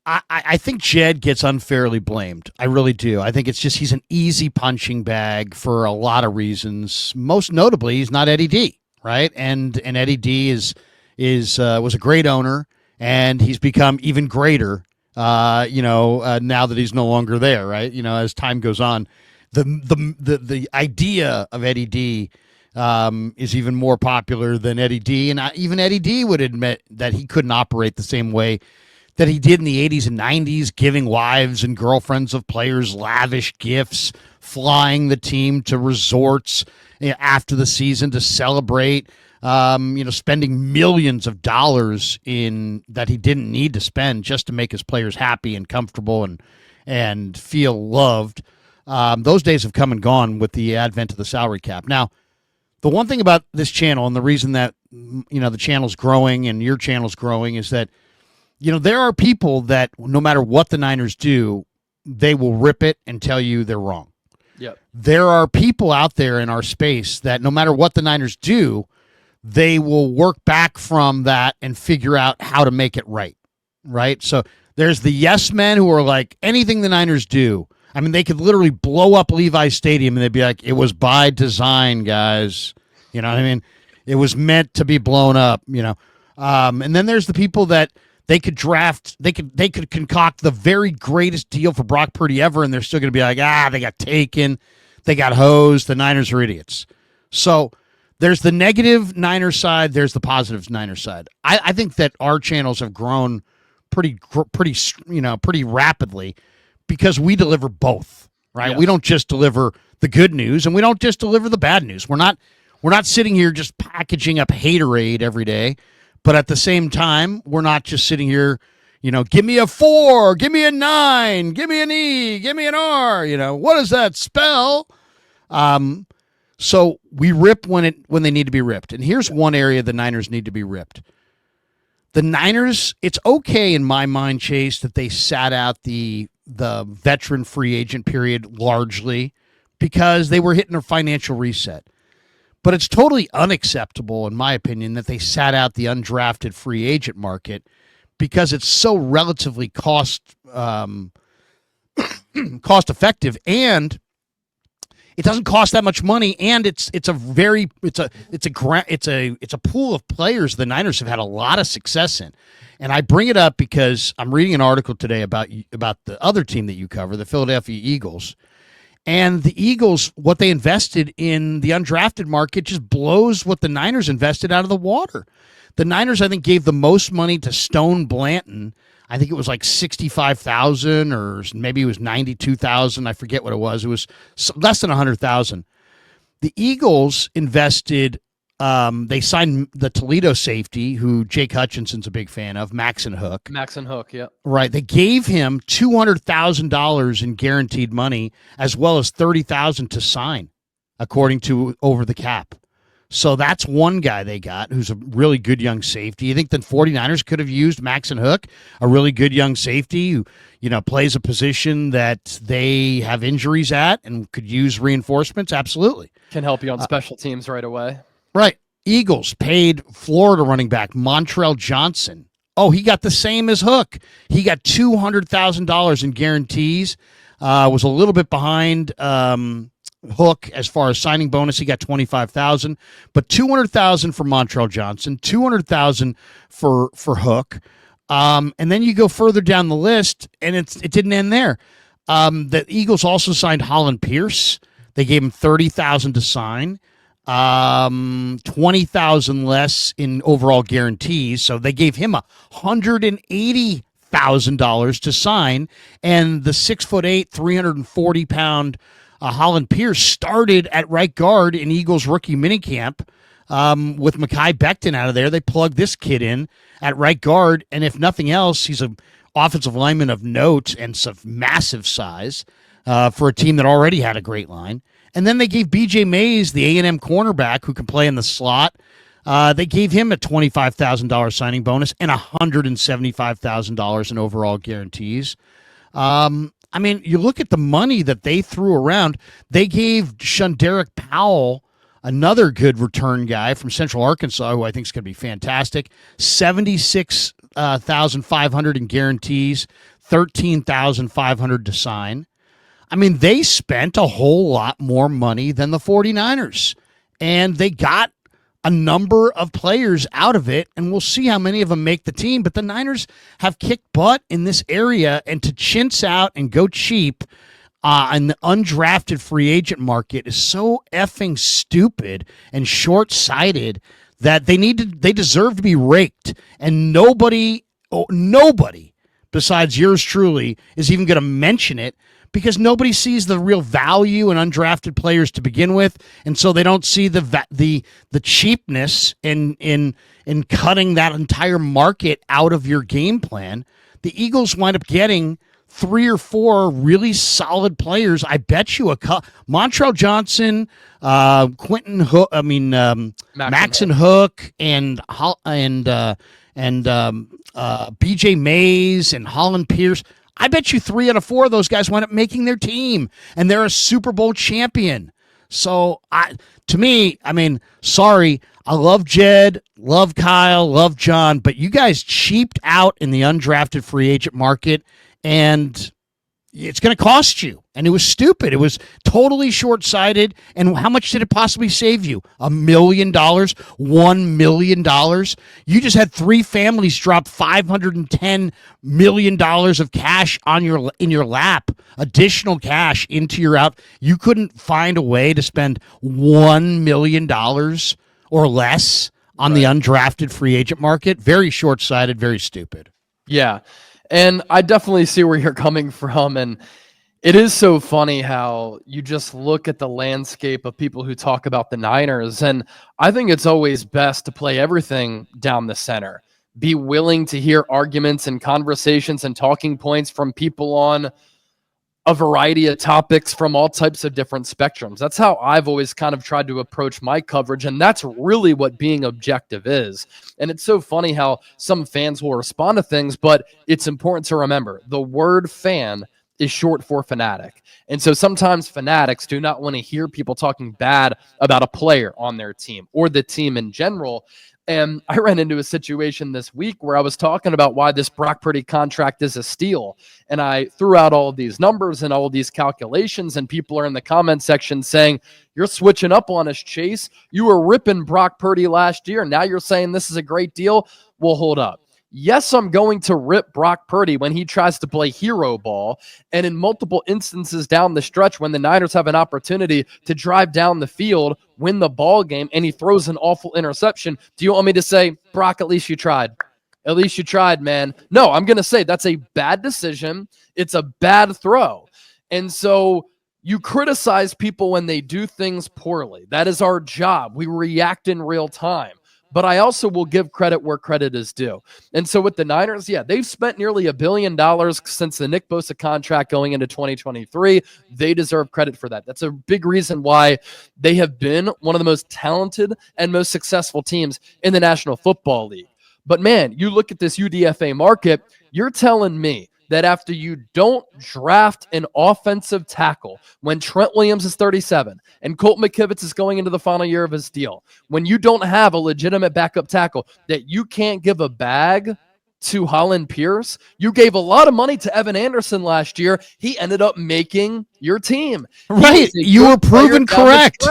I think Jed gets unfairly blamed. I really do. I think it's just he's an easy punching bag for a lot of reasons. Most notably, he's not Eddie D, right? And Eddie D was a great owner, and he's become even greater. Now that he's no longer there, right? As time goes on, the idea of Eddie D is even more popular than Eddie D, and even Eddie D would admit that he couldn't operate the same way that he did in the 80s and 90s, giving wives and girlfriends of players lavish gifts, flying the team to resorts after the season to celebrate, spending millions of dollars in that he didn't need to spend just to make his players happy and comfortable and feel loved. Those days have come and gone with the advent of the salary cap. Now, the one thing about this channel and the reason that the channel's growing and your channel's growing is that there are people that no matter what the Niners do, they will rip it and tell you they're wrong. Yep. There are people out there in our space that no matter what the Niners do, they will work back from that and figure out how to make it right. Right? So there's the yes men who are like, anything the Niners do, I mean, they could literally blow up Levi's Stadium and they'd be like, it was by design, guys. You know what I mean? It was meant to be blown up, And then there's the people that they could concoct the very greatest deal for Brock Purdy ever, and they're still going to be like, they got taken, they got hosed, the Niners are idiots. So there's the negative Niners side, there's the positive Niners side. I think that our channels have grown pretty rapidly because we deliver both, right? Yes. We don't just deliver the good news, and we don't just deliver the bad news. We're not sitting here just packaging up haterade every day. But at the same time, we're not just sitting here, give me a 4, give me a 9, give me an E, give me an R. What does that spell? So we rip when they need to be ripped. And here's one area the Niners need to be ripped. The Niners, it's okay in my mind, Chase, that they sat out the veteran free agent period largely because they were hitting a financial reset. But it's totally unacceptable, in my opinion, that they sat out the undrafted free agent market because it's so relatively cost effective, and it doesn't cost that much money, and it's a pool of players the Niners have had a lot of success in. And I bring it up because I'm reading an article today about the other team that you cover, the Philadelphia Eagles. And the Eagles, what they invested in the undrafted market just blows what the Niners invested out of the water. The Niners, I think, gave the most money to Stone Blanton. I think it was like $65,000 or maybe it was $92,000. I forget what it was. It was less than $100,000. The Eagles invested. They signed the Toledo safety, who Jake Hutchinson's a big fan of, Maxon Hook. Maxon Hook, yeah. Right. They gave him $200,000 in guaranteed money, as well as $30,000 to sign, according to Over the Cap. So that's one guy they got who's a really good young safety. You think the 49ers could have used Maxon Hook, a really good young safety who, plays a position that they have injuries at and could use reinforcements? Absolutely. Can help you on special teams right away. Right. Eagles paid Florida running back Montrell Johnson. Oh, he got the same as Hook. He got $200,000 in guarantees. Was a little bit behind Hook as far as signing bonus. He got $25,000, but $200,000 for Montrell Johnson, $200,000 for Hook. And then you go further down the list, and it didn't end there. The Eagles also signed Holland Pierce. They gave him $30,000 to sign. $20,000 less in overall guarantees, so they gave him $180,000 to sign. And the 6'8", 340-pound Holland Pierce started at right guard in Eagles rookie minicamp with Mekhi Becton out of there. They plugged this kid in at right guard, and if nothing else, he's an offensive lineman of note and some massive size for a team that already had a great line. And then they gave B.J. Mays, the A&M cornerback who can play in the slot, they gave him a $25,000 signing bonus and $175,000 in overall guarantees. I mean, you look at the money that they threw around. They gave Shunderick Powell, another good return guy from Central Arkansas, who I think is going to be fantastic, $76 $8,500 in guarantees, $13,500 to sign. I mean, they spent a whole lot more money than the 49ers, and they got a number of players out of it, and we'll see how many of them make the team. But the Niners have kicked butt in this area, and to chintz out and go cheap in the undrafted free agent market is so effing stupid and short-sighted that they deserve to be raked, and nobody besides yours truly is even going to mention it, because nobody sees the real value in undrafted players to begin with, and so they don't see the cheapness in cutting that entire market out of your game plan. The Eagles wind up getting 3 or 4 really solid players. I bet you Montrell Johnson, Quentin Hook, Maxon Hook, and B.J. Mays and Holland Pierce. I bet you 3 out of 4 of those guys wind up making their team, and they're a Super Bowl champion. So, sorry, I love Jed, love Kyle, love John, but you guys cheaped out in the undrafted free agent market, and it's going to cost you. And it was stupid. It was totally short-sighted. And how much did it possibly save you? $1 million? $1 million? You just had 3 families drop $510 million of cash in your lap, additional cash into your out. You couldn't find a way to spend $1 million or less on the undrafted free agent market. Very short-sighted, very stupid. Yeah. And I definitely see where you're coming from. And it is so funny how you just look at the landscape of people who talk about the Niners. And I think it's always best to play everything down the center. Be willing to hear arguments and conversations and talking points from people on a variety of topics from all types of different spectrums. That's how I've always kind of tried to approach my coverage, and that's really what being objective is. And it's so funny how some fans will respond to things, but it's important to remember the word fan is short for fanatic. And so sometimes fanatics do not want to hear people talking bad about a player on their team or the team in general. And I ran into a situation this week where I was talking about why this Brock Purdy contract is a steal. And I threw out all of these numbers and all of these calculations, and people are in the comment section saying, "You're switching up on us, Chase. You were ripping Brock Purdy last year. Now you're saying this is a great deal." Well, hold up. Yes, I'm going to rip Brock Purdy when he tries to play hero ball. And in multiple instances down the stretch, when the Niners have an opportunity to drive down the field, win the ball game, and he throws an awful interception, do you want me to say, "Brock, at least you tried"? At least you tried, man. No, I'm going to say that's a bad decision. It's a bad throw. And so you criticize people when they do things poorly. That is our job. We react in real time. But I also will give credit where credit is due. And so with the Niners, yeah, they've spent nearly $1 billion since the Nick Bosa contract going into 2023. They deserve credit for that. That's a big reason why they have been one of the most talented and most successful teams in the National Football League. But man, you look at this UDFA market, you're telling me that after you don't draft an offensive tackle when Trent Williams is 37 and Colt McKivitz is going into the final year of his deal, when you don't have a legitimate backup tackle, that you can't give a bag to Holland Pierce? You gave a lot of money to Evan Anderson last year. He ended up making your team. Right. You were proven correct.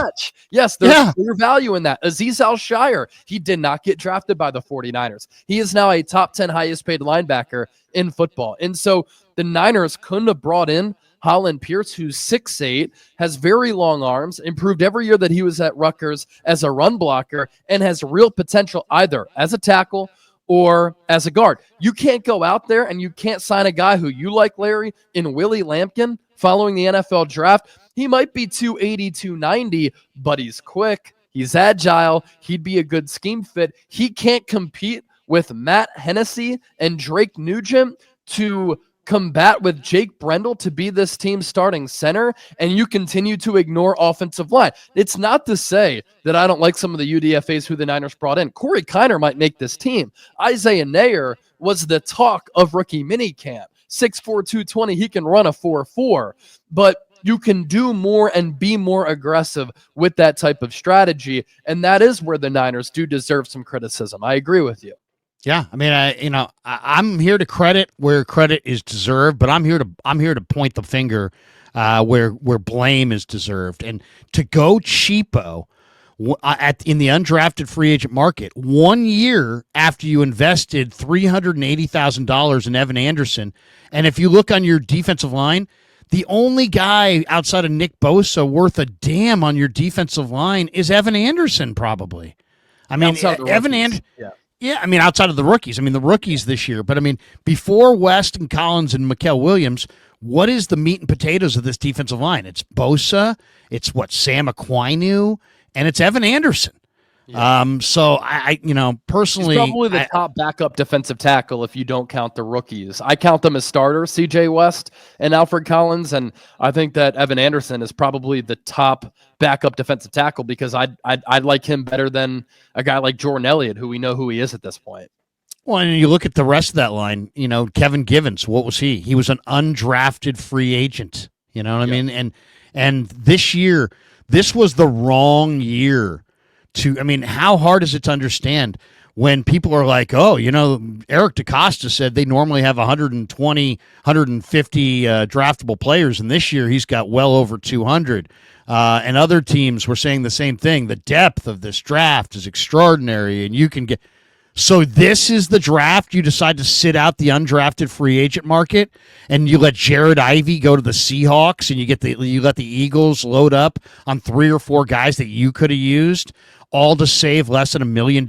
Yes, there's clear value in that. Azeez Al-Shire, he did not get drafted by the 49ers. He is now a top 10 highest paid linebacker in football. And so the Niners couldn't have brought in Holland Pierce, who's 6'8", has very long arms, improved every year that he was at Rutgers as a run blocker, and has real potential either as a tackle or as a guard. You can't go out there and you can't sign a guy who you like, Larry, in Willie Lampkin following the NFL draft. He might be 280, 290, but he's quick. He's agile. He'd be a good scheme fit. He can't compete with Matt Hennessy and Drake Nugent to combat with Jake Brendel to be this team's starting center, and you continue to ignore offensive line. It's not to say that I don't like some of the UDFAs who the Niners brought in. Corey Kiner might make this team. Isaiah Nayer was the talk of rookie minicamp. 6'4", 220, he can run a 4.4, but you can do more and be more aggressive with that type of strategy, and that is where the Niners do deserve some criticism. I agree with you. Yeah, I mean, I'm here to credit where credit is deserved, but I'm here to point the finger where blame is deserved, and to go cheapo in the undrafted free agent market 1 year after you invested $380,000 in Evan Anderson, and if you look on your defensive line, the only guy outside of Nick Bosa worth a damn on your defensive line is Evan Anderson, probably. I mean, Outside of the Evan rookies. Anderson. Yeah. Yeah, I mean, outside of the rookies, I mean, the rookies this year, but I mean, before West and Collins and Mikael Williams, what is the meat and potatoes of this defensive line? It's Bosa, it's what, Sam Aquinu, and it's Evan Anderson. Yeah. So I personally, He's probably the top backup defensive tackle if you don't count the rookies. I count them as starters, CJ West and Alfred Collins, and I think that Evan Anderson is probably the top backup defensive tackle because I'd like him better than a guy like Jordan Elliott, who we know who he is at this point. well, and you look at the rest of that line, Kevin Givens, what was he? He was an undrafted free agent. You know what I mean? And this year, this was the wrong year I mean, how hard is it to understand when people are like, oh, Eric DeCosta said they normally have 120, 150 draftable players, and this year he's got well over 200. And other teams were saying the same thing. The depth of this draft is extraordinary, and you can get. So this is the draft. You decide to sit out the undrafted free agent market, and you let Jared Ivey go to the Seahawks, and you let the Eagles load up on 3 or 4 guys that you could have used, all to save less than $1 million.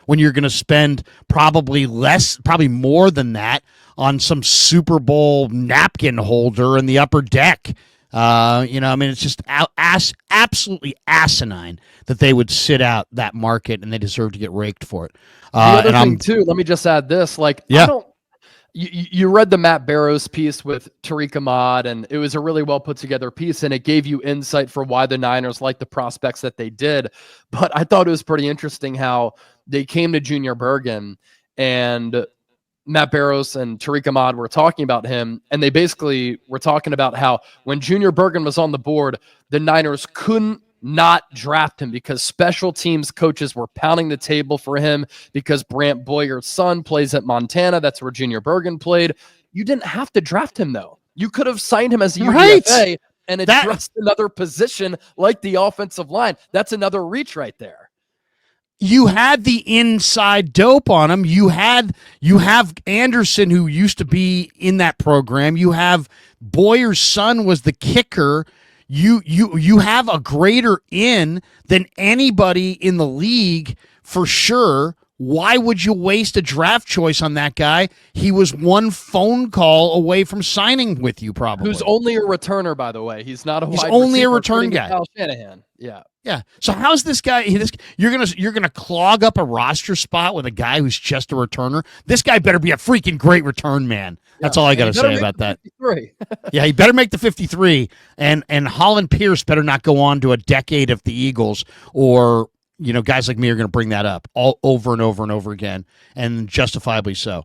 When you're going to spend probably more than that on some Super Bowl napkin holder in the upper deck. I mean, it's just absolutely asinine that they would sit out that market, and they deserve to get raked for it. The other thing, too, let me just add this. You read the Matt Barrows piece with Tariq Ahmad, and it was a really well put together piece, and it gave you insight for why the Niners like the prospects that they did. But I thought it was pretty interesting how they came to Junior Bergen, and Matt Barrows and Tariq Ahmad were talking about him, and they basically were talking about how when Junior Bergen was on the board, the Niners couldn't not draft him because special teams coaches were pounding the table for him because Brant Boyer's son plays at Montana. That's where Junior Bergen played. You didn't have to draft him, though. You could have signed him as a UDFA and addressed another position like the offensive line. That's another reach right there. You had the inside dope on him. You have Anderson, who used to be in that program. You have Boyer's son was the kicker. You have a greater in than anybody in the league for sure. Why would you waste a draft choice on that guy? He was one phone call away from signing with you, probably. Who's only a returner, by the way. He's not a He's wide only a receiver, return guy. Kyle Shanahan. Yeah. Yeah. So how's this guy? You're gonna clog up a roster spot with a guy who's just a returner. This guy better be a freaking great return man. That's all I got to say about that. Yeah, he better make the 53, and Holland Pierce better not go on to a decade of the Eagles, or guys like me are going to bring that up all over and over and over again, and justifiably so.